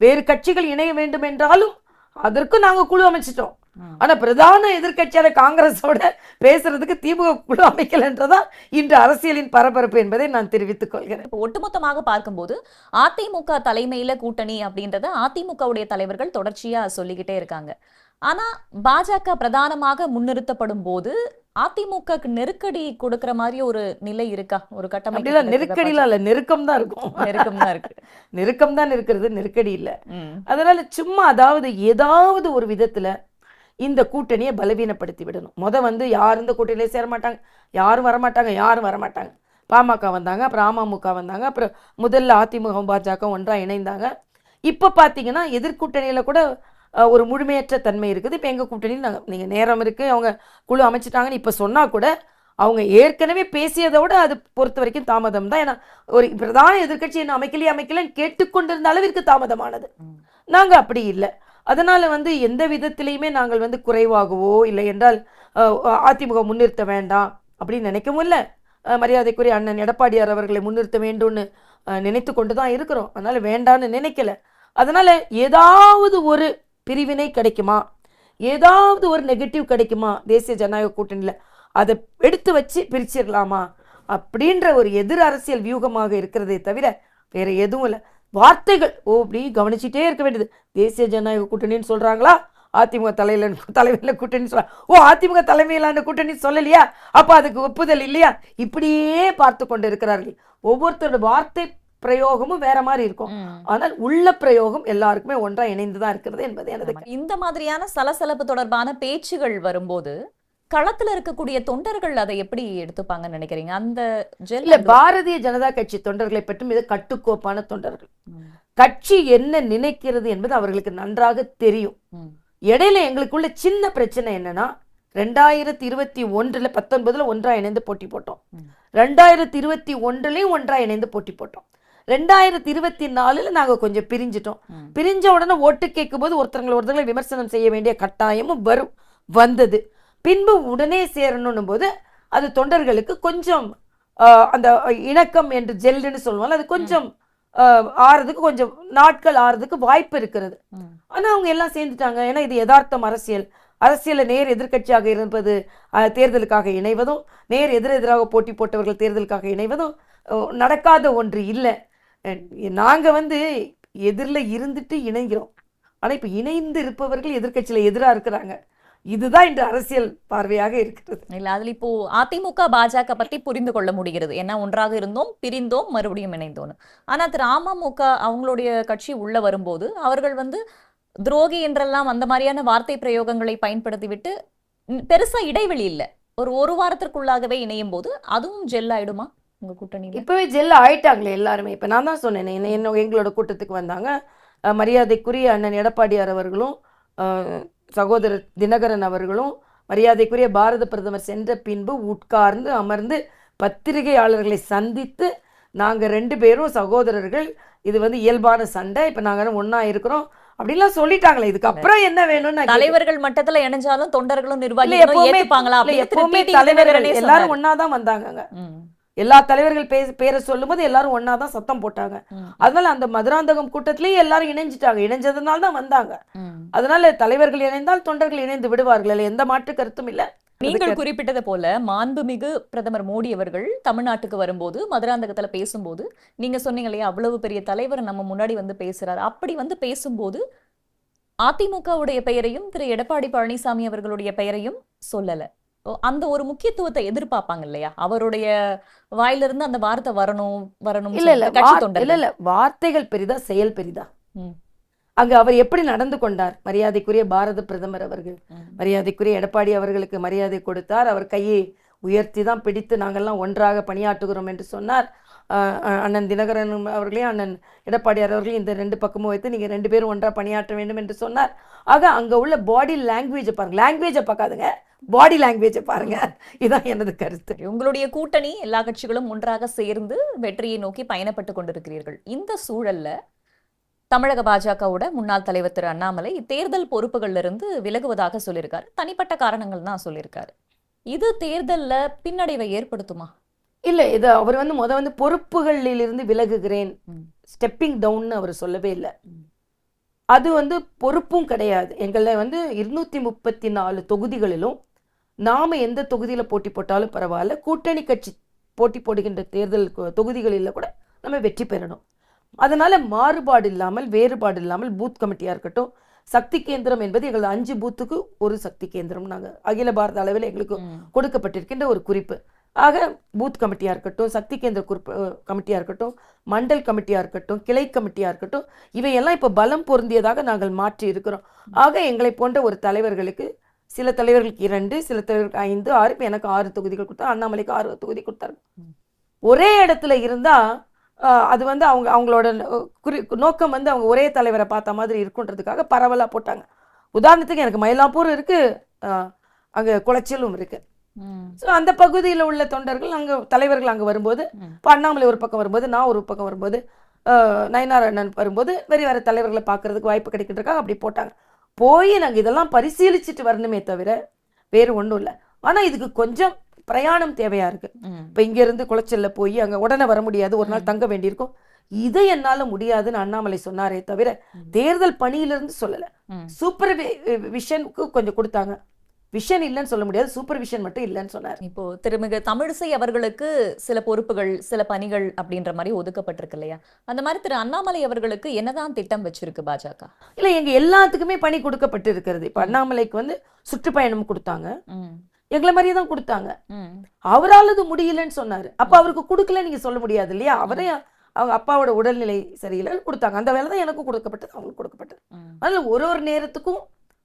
வேறு கட்சிகள் இணைய வேண்டும் என்றாலும் அதற்கும் நாங்க குழு அமைச்சிட்டோம். ஆனா பிரதான எதிர்கட்சியான காங்கிரஸோட பேசுறதுக்கு திமுக குழு அமைக்கலன்றதான் இன்று அரசியலின் பரபரப்பு என்பதை நான் தெரிவித்துக் கொள்கிறேன். ஒட்டுமொத்தமாக பார்க்கும்போது அதிமுக தலைமையில கூட்டணி அப்படின்றத அதிமுகவுடைய தலைவர்கள் தொடர்ச்சியா சொல்லிக்கிட்டே இருக்காங்க. ஆனா பாஜக பிரதானமாக முன்னிறுத்தப்படும் போது அதிமுகக்கு நெருக்கடி கொடுக்கிற மாதிரி ஒரு நிலை இருக்கா? ஒரு கட்டமைப்பு நெருக்கடியில இல்ல, நெருக்கம் தான் இருக்கும். நெருக்கம் தான் இருக்கிறது, நெருக்கடி இல்ல. அதனால சும்மா ஏதாவது ஒரு விதத்துல இந்த கூட்டணியை பலவீனப்படுத்தி விடணும். யாரும் இந்த கூட்டணியில சேர மாட்டாங்க, யாரும் வரமாட்டாங்க. பாமக வந்தாங்க, அப்புறம் அமமுக வந்தாங்க, அப்புறம் முதல்ல அதிமுக பாஜக ஒன்றா இணைந்தாங்க. இப்ப பாத்தீங்கன்னா எதிர்கூட்டணியில கூட ஒரு முழுமையற்ற தன்மை இருக்குது. இப்ப எங்க கூட்டணியில் நீங்க நேரம் இருக்கு, அவங்க குழு அமைச்சிட்டாங்கன்னு இப்ப சொன்னா கூட அவங்க ஏற்கனவே பேசியதை விட அது பொறுத்த வரைக்கும் தாமதம் தான். ஏன்னா ஒரு பிரதான எதிர்கட்சி என்ன அமைக்கலன்னு கேட்டுக்கொண்டிருந்த அளவிற்கு தாமதமானது. நாங்க அப்படி இல்லை. அதனால எந்த விதத்திலையுமே நாங்கள் குறைவாகவோ இல்லை என்றால் அதிமுக முன்னிறுத்த வேண்டாம் அப்படின்னு நினைக்கவும் இல்லை. மரியாதைக்குரிய அண்ணன் எடப்பாடியார் அவர்களை முன்னிறுத்த வேண்டும்னு நினைத்து கொண்டு தான் இருக்கிறோம். அதனால வேண்டான்னு நினைக்கல. அதனால ஏதாவது ஒரு பிரிவினை கிடைக்குமா, ஏதாவது ஒரு நெகட்டிவ் கிடைக்குமா தேசிய ஜனநாயக கூட்டணியில், அதை எடுத்து வச்சு பிரிச்சிடலாமா அப்படின்ற ஒரு எதிர் அரசியல் வியூகமாக இருக்கிறதே தவிர வேற எதுவும் இல்லை. வார்த்தைகள் அப்படி கவனிச்சுட்டே இருக்க வேண்டியது. தேசிய ஜனநாயக கூட்டணின்னு சொல்றாங்களா, அதிமுக தலைமையில கூட்டணி சொல்றாங்க, அதிமுக தலைமையிலான கூட்டணி சொல்லலையா, அப்ப அதுக்கு ஒப்புதல் இல்லையா, இப்படியே பார்த்து கொண்டு இருக்கிறார்கள். ஒவ்வொருத்தரோட வார்த்தை பிரயோகமும் வேற மாதிரி இருக்கும். ஆனால் உள்ள பிரயோகம் எல்லாருக்குமே ஒன்றா இணைந்துதான் இருக்கிறது என்பது எனது. இந்த மாதிரியான சலசலப்பு தொடர்பான பேச்சுகள் வரும்போது களத்துல இருக்கக்கூடிய தொண்டர்கள் அதை எப்படி எடுத்துப்பாங்கன்னு நினைக்கிறீங்க? அந்த பாரதிய ஜனதா கட்சி தொண்டர்களை பற்றி மிக கட்டுக்கோப்பான தொண்டர்கள். கட்சி என்ன நினைக்கிறது என்பது அவர்களுக்கு நன்றாக தெரியும். இடையில எங்களுக்குள்ள சின்ன பிரச்சனை என்னன்னா, 2021 19 ஒன்றா இணைந்து போட்டி போட்டோம், 2021 ஒன்றா இணைந்து போட்டி போட்டோம், 2024 நாங்க கொஞ்சம் பிரிஞ்சிட்டோம். பிரிஞ்ச உடனே ஓட்டு கேட்கும் போது ஒருத்தங்களை விமர்சனம் செய்ய வேண்டிய கட்டாயமும் வந்தது. பின்பு உடனே சேரணும் போது அது தொண்டர்களுக்கு கொஞ்சம் அந்த இணக்கம் என்று ஜெல்லுன்னு சொல்லுவாங்க, அது கொஞ்சம் ஆறதுக்கு கொஞ்சம் நாட்கள் ஆறதுக்கு வாய்ப்பு இருக்கிறது. ம். ஆனா அவங்க எல்லாம் சேர்ந்துட்டாங்க. ஏன்னா இது யதார்த்தம் அரசியல். அரசியல்ல நேர் எதிர்க்கட்சியாக இருப்பது தேர்தலுக்காக இணைவதும், நேர் எதிரெதிராக போட்டி போட்டவர்கள் தேர்தலுக்காக இணைவதும் நடக்காத ஒன்று இல்ல. நாங்க வந்து எதிர்ல இருந்துட்டு இணைகிறோம். ஆனா இப்ப இணைந்து இருப்பவர்கள் எதிர்க்கட்சியில எதிரா இருக்கிறாங்க. இதுதான் இன்று அரசியல் பார்வையாக இருக்கிறது. இல்ல அதுல இப்போ அதிமுக பாஜக பத்தி புரிந்து கொள்ள முடிகிறது. ஏன்னா ஒன்றாக இருந்தோம், பிரிந்தோம், மறுபடியும் இணைந்தோம்னு. ஆனா திரு அமமுக அவங்களுடைய கட்சி உள்ள வரும்போது அவர்கள் வந்து துரோகி என்றெல்லாம் அந்த மாதிரியான வார்த்தை பிரயோகங்களை பயன்படுத்திவிட்டு பெருசா இடைவெளி இல்ல. ஒரு வாரத்திற்குள்ளாகவே இணையும் போது அதுவும் ஜெல் ஆயிடுமா உங்க கூட்டணியில? இப்பவே ஜெல் ஆயிட்டாங்களே எல்லாருமே. இப்ப நான் தான் சொன்னேனே, எங்களோட கூட்டத்துக்கு வந்தாங்க. மரியாதைக்குரிய அண்ணன் எடப்பாடியார் அவர்களும், சகோதரர் தினகரன் அவர்களும், மரியாதைக்குரிய பாரத பிரதமர் சென்ற பின்பு உட்கார்ந்து அமர்ந்து பத்திரிகையாளர்களை சந்தித்து, நாங்க 2 பேரும் சகோதரர்கள், இது வந்து இயல்பான சண்டை, இப்ப நாங்க ஒண்ணா இருக்கிறோம் அப்படின்லாம் சொல்லிட்டாங்களே. இதுக்கு அப்புறம் என்ன வேணும்னு நான் கேக்குறேன். தலைவர்கள் மட்டத்துல இணைஞ்சாலும் தொண்டர்களும் இல்ல நிர்வாகிகளும் எப்பவுமே ஏத்துப்பாங்களா? இல்ல அப்படின்னு திரு எப்பவுமே டிடி தலைவர்கள் தினகரனே எல்லாரும் சொன்னாரு. ஒண்ணாதான் வந்தாங்கங்க. ம், எல்லா தலைவர்கள் பேரை சொல்லும்போது எல்லாரும் ஒண்ணாதான் சத்தம் போட்டாங்க. ம், அதனால அந்த மதுராந்தகம் கூட்டத்திலேயே எல்லாரும் இணைஞ்சிட்டாங்க. இணைஞ்சதுனால தான் வந்தாங்க. ம். அதனால தலைவர்கள் இணைந்தால் தொண்டர்கள் இணைந்து விடுவார்கள். அதுல எந்த மாற்று கருத்தும் இல்ல. நீங்கள் குறிப்பிட்டது போல மாண்புமிகு பிரதமர் மோடி அவர்கள் தமிழ்நாட்டுக்கு வரும்போது மதுராந்தகத்துல பேசும்போது நீங்க சொன்னீங்க இல்லையா, அவ்வளவு பெரிய தலைவர் நம்ம முன்னாடி வந்து பேசுறாரு. அப்படி வந்து பேசும்போது அதிமுகவுடைய பெயரையும் திரு எடப்பாடி பழனிசாமி அவர்களுடைய பெயரையும் சொல்லல. அந்த ஒரு முக்கியத்துவத்தை எதிர்பார்ப்பாங்க இல்லையா, அவருடைய வாயிலிருந்து அந்த வார்த்தை வரணும் வரணும் இல்ல இல்ல கட்சி இல்ல தொண்டர்கள். இல்ல வார்த்தைகள் பெரிதா, செயல் பெரிதா? ம், அங்க அவர் எப்படி நடந்து கொண்டார்? மரியாதைக்குரிய பாரத பிரதமர் அவர்கள், ம், மரியாதைக்குரிய எடப்பாடி அவர்களுக்கு மரியாதை கொடுத்தார். அவர் கையை உயர்த்தி தான் பிடித்து நாங்கள்லாம் ஒன்றாக பணியாற்றுகிறோம் என்று சொன்னார். அண்ணன் தினகரன் அவர்களையும் அண்ணன் எடப்பாடியார் அவர்களையும் இந்த 2 பக்கமும் வைத்து நீங்க 2 பேரும் ஒன்றா பணியாற்ற வேண்டும் என்று சொன்னார். ஆக அங்க உள்ள பாடி லாங்குவேஜை பாருங்க. லாங்குவேஜை பார்க்காதுங்க, பாடி லாங்குவேஜை பாருங்க. இதான் எனது கருத்து. உங்களுடைய கூட்டணி எல்லா கட்சிகளும் ஒன்றாக சேர்ந்து வெற்றியை நோக்கி பயணப்பட்டு கொண்டிருக்கிறீர்கள். இந்த சூழல்ல தமிழக பாஜகவோட முன்னாள் தலைவர் திரு அண்ணாமலை தேர்தல் பொறுப்புகள்ல இருந்து விலகுவதாக சொல்லியிருக்காரு. தனிப்பட்ட காரணங்கள் தான் சொல்லியிருக்காரு. இது தேர்தல்ல பின்னடைவை ஏற்படுத்துமா? இல்ல இது அவர் வந்து வந்து பொறுப்புகளில் இருந்து விலகுகிறேன், ம், ஸ்டெப்பிங் டவுன்னு அவர் சொல்லவே இல்லை. ம், அது வந்து பொறுப்பும் கிடையாது. எங்களை வந்து 234 தொகுதிகளிலும் நாம எந்த தொகுதியில போட்டி போட்டாலும் பரவாயில்ல, கூட்டணி கட்சி போட்டி போடுகின்ற தேர்தல் தொகுதிகளில் கூட நம்ம வெற்றி பெறணும். அதனால மாறுபாடு இல்லாமல், வேறுபாடு இல்லாமல் பூத் கமிட்டியா இருக்கட்டும், சக்தி கேந்திரம் என்பது எங்களது 5 பூத்துக்கு ஒரு சக்தி கேந்திரம் நாங்க அகில பாரத அளவில் எங்களுக்கு ம், கொடுக்கப்பட்டிருக்கின்ற ஒரு குறிப்பு. ஆக பூத் கமிட்டியா இருக்கட்டும், சக்தி கேந்திர கமிட்டியா இருக்கட்டும், மண்டல் கமிட்டியா இருக்கட்டும், கிளை கமிட்டியா இருக்கட்டும், இவையெல்லாம் இப்ப பலம் பொருந்தியதாக நாங்கள் மாற்றி இருக்கிறோம். ஆக எங்களை போன்ற ஒரு தலைவர்களுக்கு, சில தலைவர்களுக்கு 2, சில தலைவர்களுக்கு 5, 6, இப்ப எனக்கு 6 தொகுதிகள் கொடுத்தாரு, அண்ணாமலைக்கு 6 தொகுதி கொடுத்தாரு. ஒரே இடத்துல இருந்தா அது வந்து அவங்களோட நோக்கம் வந்து அவங்க ஒரே தலைவரை பார்த்த மாதிரி இருக்குன்றதுக்காக பரவலா போட்டாங்க. உதாரணத்துக்கு எனக்கு மயிலாப்பூர் இருக்கு, அங்க குளச்சலும் இருக்கு. ம், ஸோ அந்த பகுதியில் உள்ள தொண்டர்கள் அங்கே தலைவர்கள் அங்கே வரும்போது, ம், இப்போ அண்ணாமலை ஒரு பக்கம் வரும்போது, நான் ஒரு பக்கம் வரும்போது, நயினார் அண்ணன் வரும்போது வேறு தலைவர்களை பார்க்கறதுக்கு வாய்ப்பு கிடைக்கிறதுக்காக அப்படி போட்டாங்க. போய் நாங்கள் இதெல்லாம் பரிசீலிச்சுட்டு வரணுமே தவிர வேறு ஒன்றும் இல்லை. ஆனால் இதுக்கு கொஞ்சம் பிரயாணம் தேவையா இருக்கு. ம், இப்போ இங்கேருந்து குளச்சல்ல போய் அங்கே உடனே வர முடியாது, ஒரு நாள் தங்க வேண்டியிருக்கும். இதை என்னால் முடியாதுன்னு அண்ணாமலை சொன்னாரே தவிர தேர்தல் பணியிலிருந்து சொல்லலை. ம். சூப்பர் விஷனுக்கு கொஞ்சம் கொடுத்தாங்க, விஷன் இல்லைன்னு சொல்ல முடியாது, சூப்பர்விஷன் மட்டும் இல்லைன்னு சொன்னார். இப்போ திருமிகு தமிழிசை அவர்களுக்கு சில பொறுப்புகள், சில பணிகள் அப்படின்ற மாதிரி ஒதுக்கப்பட்டிருக்கு இல்லையா, அந்த மாதிரி திரு அண்ணாமலை அவர்களுக்கு என்னதான் திட்டம் வச்சிருக்கு பாஜக? இல்லை, எங்க எல்லாத்துக்குமே பணி கொடுக்கப்பட்டு இருக்கிறது. இப்போ அண்ணாமலைக்கு வந்து சுற்றுப்பயணம் கொடுத்தாங்க, ம், எங்களை மாதிரியே தான் கொடுத்தாங்க. ம், அவரால் அது முடியலன்னு சொன்னாரு. அப்போ அவருக்கு கொடுக்கல நீங்க சொல்ல முடியாது இல்லையா? அவரே அவங்க அப்பாவோட உடல்நிலை சரியில்லைன்னு கொடுத்தாங்க. அந்த வேலை தான் எனக்கும் கொடுக்கப்பட்டது, அவங்களுக்கு கொடுக்கப்பட்டது. ம், அதனால ஒரு நேரத்துக்கும்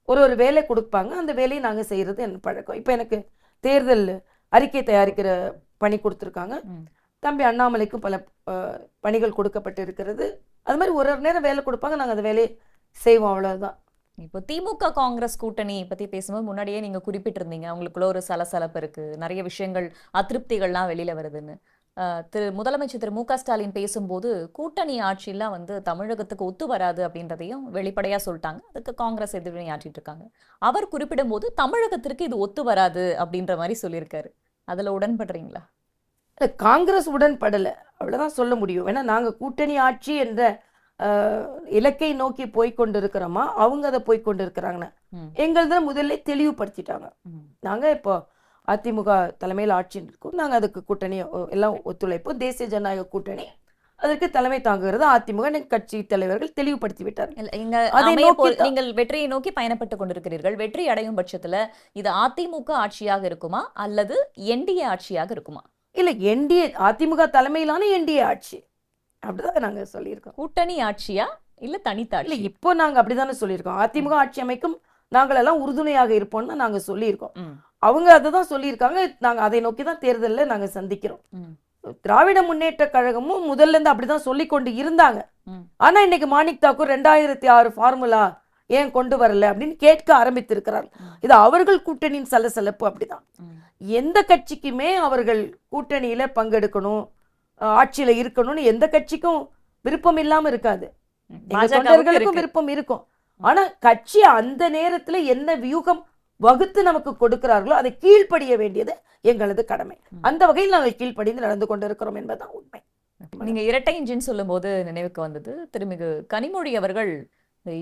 ஒரு வேலை கொடுப்பாங்க, அந்த வேலையை நாங்கள் செய்கிறது என் பழக்கம். இப்போ எனக்கு தேர்தல் அறிக்கை தயாரிக்கிற பணி கொடுத்துருக்காங்க. ம். தம்பி அண்ணாமலைக்கும் பல பணிகள் கொடுக்கப்பட்டு இருக்கிறது. அது மாதிரி ஒரு நேரம் வேலை கொடுப்பாங்க, நாங்கள் அந்த வேலையை செய்வோம், அவ்வளவுதான். இப்போ திமுக காங்கிரஸ் கூட்டணி பத்தி பேசும்போது முன்னாடியே நீங்க குறிப்பிட்டிருந்தீங்க, அவங்களுக்குள்ள ஒரு சலசலப்பு இருக்கு, நிறைய விஷயங்கள், அதிருப்திகள்லாம் வெளியில வருதுன்னு. முதலமைச்சர் திரு மு.க. ஸ்டாலின் பேசும்போது கூட்டணி ஆட்சியெல்லாம் வந்து தமிழகத்துக்கு ஒத்து வராது அப்படின்றதையும் வெளிப்படையா சொல்லிட்டாங்க. அதுக்கு காங்கிரஸ் எதிர்வினை ஆற்றிட்டு இருக்காங்க. அவர் குறிப்பிடும் போது தமிழகத்திற்கு இது ஒத்து வராது அப்படின்ற மாதிரி சொல்லியிருக்காரு. அதுல உடன்படுறீங்களா? காங்கிரஸ் உடன்படலை, அவ்வளோதான் சொல்ல முடியும். ஏன்னா நாங்கள் கூட்டணி ஆட்சி என்ற இலக்கை நோக்கி போய் கொண்டு இருக்கிறோமா, அவங்க அதை போய் கொண்டு இருக்கிறாங்கன்னு எங்கள் தான் முதல்ல தெளிவுபடுத்திட்டாங்க. நாங்கள் இப்போ அதிமுக தலைமையில் ஆட்சி இருக்கோம், நாங்கள் அதுக்கு கூட்டணி எல்லாம் ஒத்துழைப்போம், தேசிய ஜனநாயக கூட்டணி அதற்கு தலைமை தாங்குகிறது அதிமுக கட்சி தலைவர்கள் தெளிவுபடுத்தி விட்டார்கள். நீங்கள் வெற்றியை நோக்கி பயணப்பட்டு கொண்டிருக்கிறீர்கள். வெற்றி அடையும் பட்சத்துல இது அதிமுக ஆட்சியாக இருக்குமா அல்லது என்டிஏ ஆட்சியாக இருக்குமா? இல்ல, என்டிஏ, அதிமுக தலைமையிலான என்டிஏ ஆட்சி அப்படிதான் நாங்க சொல்லியிருக்கோம். கூட்டணி ஆட்சியா இல்ல தனித்தாட்சி? இல்ல, இப்போ நாங்க அப்படிதானே சொல்லியிருக்கோம். அதிமுக ஆட்சி அமைக்கும் நாங்கள் எல்லாம் உறுதுணையாக இருப்போம்னு நாங்க சொல்லியிருக்கோம். அவங்க அதை தான் சொல்லியிருக்காங்க. நாங்க அதை நோக்கி தான் தேர்தலில் நாங்க சந்திக்கிறோம். திராவிட முன்னேற்ற கழகமும் முதல்ல இருந்து அப்படிதான் சொல்லி கொண்டு இருந்தாங்க. ஆனா இன்னைக்கு மாணிக் தாக்கூர் 2006 ஃபார்முலா ஏன் கொண்டு வரல அப்படின்னு கேட்க ஆரம்பித்திருக்கிறார். இது அவர்கள் கூட்டணியின் சலசலப்பு. அப்படிதான் எந்த கட்சிக்குமே அவர்கள் கூட்டணியில பங்கெடுக்கணும், ஆட்சியில இருக்கணும்னு எந்த கட்சிக்கும் விருப்பம் இல்லாம இருக்காது. தொண்டர்களுக்கும் விருப்பம் இருக்கும். ஆனா கட்சி அந்த நேரத்துல என்ன வியூகம் வகுத்து நமக்கு கொடுக்கிறார்களோ அதை கீழ்ப்படிய வேண்டியது எங்களது கடமை. அந்த வகையில் நாங்கள் கீழ்ப்படிந்து நடந்து கொண்டிருக்கிறோம் என்பதுதான் உண்மை. நீங்க இரட்டை இன்ஜின் சொல்லும் போது நினைவுக்கு வந்தது திருமிகு கனிமொழி அவர்கள்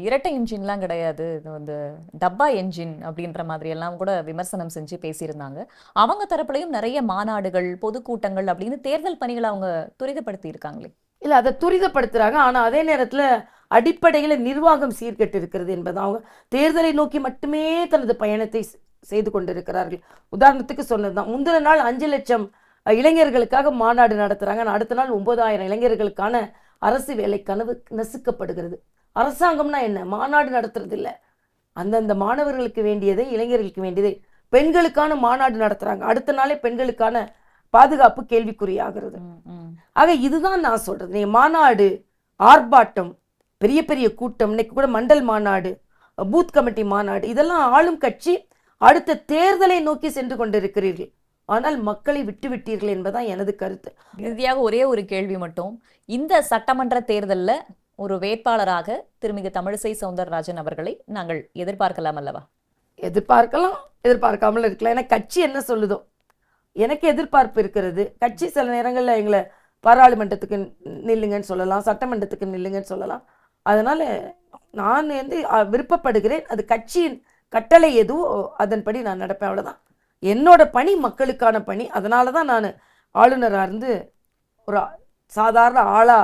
இரட்டை இன்ஜின்லாம் கிடையாது, இது வந்து டப்பா என்ஜின் அப்படின்ற மாதிரி எல்லாம் கூட விமர்சனம் செஞ்சு பேசியிருந்தாங்க. அவங்க தரப்புலையும் நிறைய மாநாடுகள், பொதுக்கூட்டங்கள் அப்படின்னு தேர்தல் பணிகளை அவங்க துரிதப்படுத்தி இருக்காங்களே. இல்ல, அதை துரிதப்படுத்துறாங்க. ஆனா அதே நேரத்துல அடிப்படையில நிர்வாகம் சீர்கெட்டு இருக்கிறது என்பது. அவங்க தேர்தலை நோக்கி மட்டுமே தனது பயணத்தை செய்து கொண்டிருக்கிறார்கள். உதாரணத்துக்கு சொன்னதுதான், முந்தின நாள் 5 லட்சம் இளைஞர்களுக்காக மாநாடு நடத்துறாங்க, அடுத்த நாள் 9,000 இளைஞர்களுக்கான அரசு வேலை கனவு நசுக்கப்படுகிறது. அரசாங்கம்னா என்ன? மாநாடு நடத்துறது இல்லை, அந்தந்த மாணவர்களுக்கு வேண்டியதை, இளைஞர்களுக்கு வேண்டியதை. பெண்களுக்கான மாநாடு நடத்துறாங்க, அடுத்த நாளே பெண்களுக்கான பாதுகாப்பு கேள்விக்குறியாகிறது. ஆக இதுதான் நான் சொல்றது. நீ மாநாடு, ஆர்ப்பாட்டம், பெரிய பெரிய கூட்டம், இன்னைக்கு கூட மண்டல் மாநாடு, பூத் கமிட்டி மாநாடு, இதெல்லாம் ஆளும் கட்சி அடுத்த தேர்தலை நோக்கி சென்று கொண்டிருக்கிறீர்கள், ஆனால் மக்களை விட்டுவிட்டீர்கள் என்பதான் எனது கருத்து. இறுதியாக ஒரே ஒரு கேள்வி மட்டும், இந்த சட்டமன்ற தேர்தலில் ஒரு வேட்பாளராக திருமிகு தமிழிசை சவுந்தரராஜன் அவர்களை நாங்கள் எதிர்பார்க்கலாம் அல்லவா? எதிர்பார்க்கலாம், எதிர்பார்க்காமல் இருக்கலாம். ஏன்னா கட்சி என்ன சொல்லுதோ எனக்கு எதிர்பார்ப்பு இருக்கிறது. கட்சி சில நேரங்களில் எங்களை பாராளுமன்றத்துக்கு நில்லுங்கன்னு சொல்லலாம், சட்டமன்றத்துக்கு நில்லுங்கன்னு சொல்லலாம். அதனால நான் விருப்பப்படுகிறேன், அது கட்சியின் கட்டளை எதுவோ அதன்படி நான் நடப்பேன், அவ்வளோதான். என்னோட பணி மக்களுக்கான பணி. அதனால தான் நான் ஆளுநராக இருந்து ஒரு சாதாரண ஆளா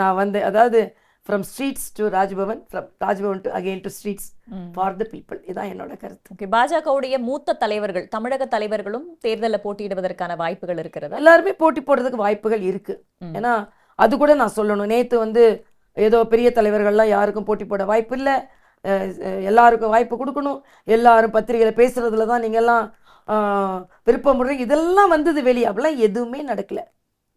நான் வந்தேன். அதாவது from streets to Raj Bhavan, from Raj Bhavan to again to streets for the people. இதான் என்னோட கருத்து. ஓகே, பாஜகவுடைய மூத்த தலைவர்கள், தமிழக தலைவர்களும் தேர்தலில் போட்டியிடுவதற்கான வாய்ப்புகள் இருக்கிறது. எல்லாருமே போட்டி போடுறதுக்கு வாய்ப்புகள் இருக்கு. ஏன்னா அது கூட நான் சொல்லணும், நேற்று ஏதோ பெரிய தலைவர்கள்லாம் யாருக்கும் போட்டி போட வாய்ப்பு இல்லை, எல்லாருக்கும் வாய்ப்பு கொடுக்கணும், எல்லாரும் பத்திரிகையில் பேசுறதுல தான் நீங்கள்லாம் விருப்பம், இதெல்லாம் வந்தது வெளியே. அப்படிலாம் எதுவுமே நடக்கல.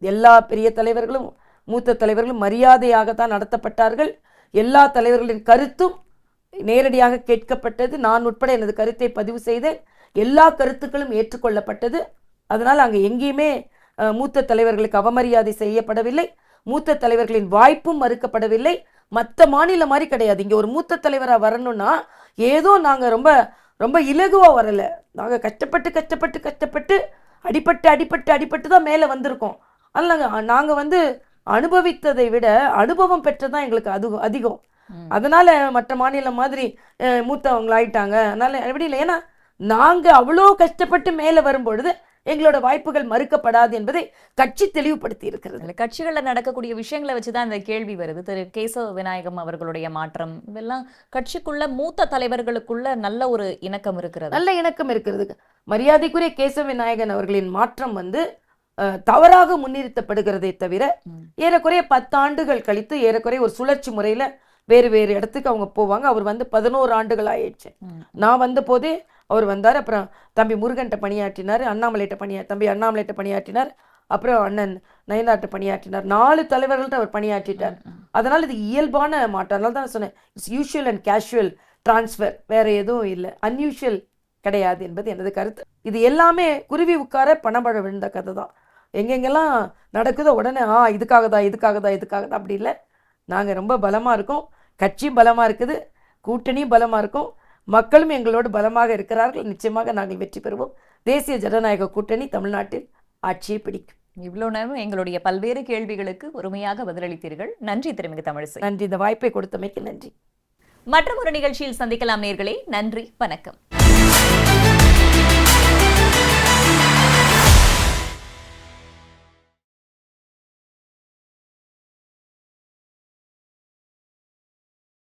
எல்லா பெரிய தலைவர்களும் மூத்த தலைவர்களும் மரியாதையாகத்தான் நடத்தப்பட்டார்கள். எல்லா தலைவர்களின் கருத்தும் நேரடியாக கேட்கப்பட்டது. நான் உட்பட எனது கருத்தை பதிவு செய்தேன். எல்லா கருத்துக்களும் ஏற்றுக்கொள்ளப்பட்டது. அதனால் அங்கே எங்கேயுமே மூத்த தலைவர்களுக்கு அவமரியாதை செய்யப்படவில்லை, மூத்த தலைவர்களின் வாய்ப்பும் மறுக்கப்படவில்லை. மற்ற மாநிலம் மாதிரி கிடையாது. இங்கே ஒரு மூத்த தலைவராக வரணும்னா ஏதோ நாங்கள் ரொம்ப ரொம்ப இலகுவாக வரலை. நாங்கள் கஷ்டப்பட்டு அடிபட்டு தான் மேலே வந்திருக்கோம். அதனால் நாங்கள் அனுபவித்ததை விட அனுபவம் பெற்றதான் எங்களுக்கு அதிகம். அதனால மற்ற மாநிலம் மாதிரி மூத்தவங்களாயிட்டாங்க. அதனால எப்படி இல்லை, ஏன்னா நாங்கள் அவ்வளோ கஷ்டப்பட்டு மேலே வரும்பொழுது எங்களோட வாய்ப்புகள் மறுக்கப்படாது என்பதை கட்சி தெளிவுபடுத்தி இருக்கிறது. கட்சிகளில் நடக்கக்கூடிய விஷயங்களை வச்சுதான் இந்த கேள்வி வருது. திரு கேசவ விநாயகம் அவர்களுடைய மாற்றம், இதெல்லாம் கட்சிக்குள்ள மூத்த தலைவர்களுக்குள்ள நல்ல ஒரு இணக்கம் இருக்கிறது. நல்ல இணக்கம் இருக்கிறது. மரியாதைக்குரிய கேசவ விநாயகன் அவர்களின் மாற்றம் தவறாக முன்னிறுத்தப்படுகிறதே தவிர, ஏறக்குறைய 10 ஆண்டுகள் கழித்து ஏறக்குறைய ஒரு சுழற்சி முறையில வேறு வேறு இடத்துக்கு அவங்க போவாங்க. அவர் 11 ஆண்டுகள் ஆயிடுச்சு. நான் வந்த போதே அவர் வந்தார். அப்புறம் தம்பி முருகன்ட்ட பணியாற்றினார், தம்பி அண்ணாமலைட்ட பணியாற்றினார், அப்புறம் அண்ணன் நயனாட்ட பணியாற்றினார். 4 தலைவர்கள்ட்ட அவர் பணியாற்றிட்டார். அதனால இது இயல்பான மாற்றம். அதனால தான் சொன்னேன், it's usual and casual transfer, வேற எதுவும் இல்லை, அன்யூஷுவல் கிடையாது என்பது எனது கருத்து. இது எல்லாமே குருவி உட்கார பணப்பழம் விழுந்த கதை தான். எங்கெங்கெல்லாம் நடக்குதோ உடனே இதுக்காக தான் அப்படி இல்லை. நாங்கள் ரொம்ப பலமாக இருக்கோம், கட்சியும் பலமாக இருக்குது, கூட்டணியும் பலமாக இருக்கும், மக்களும் எங்களோடு பலமாக இருக்கிறார்கள். நிச்சயமாக நாங்கள் வெற்றி பெறுவோம். தேசிய ஜனநாயக கூட்டணி தமிழ்நாட்டில் ஆட்சியை பிடிக்கும். இவ்வளவு நேரம் எங்களுடைய பல்வேறு கேள்விகளுக்கு பொறுமையாக பதிலளித்தீர்கள். நன்றி திருமிகு தமிழிசை. நன்றி, இந்த வாய்ப்பை கொடுத்தமைக்கு நன்றி. மற்றும் ஒரு நிகழ்ச்சியில் சந்திக்கலாம் நேர்களே. நன்றி, வணக்கம்.